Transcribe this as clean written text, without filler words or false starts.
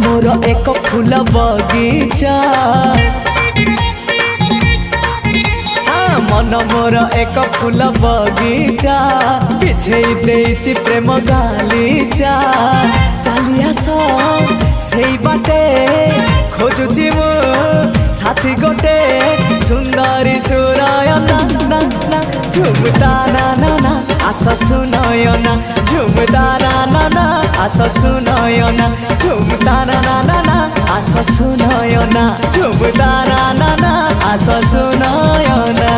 मोर एक फूल बगीचा मन मोर एक फूल बगीचा पिछे देइछि प्रेम गालीचा चली आस सेई बाटे खोजुछि मु साथी गोटे सुंदरी सुरायना ना ना झुमता ना ना ना आस सुनयना झुमता ना ना ना आस सुनयना झुमता ना ना ना ना आस सुनयना झुमता ना ना ना आस सुनयना।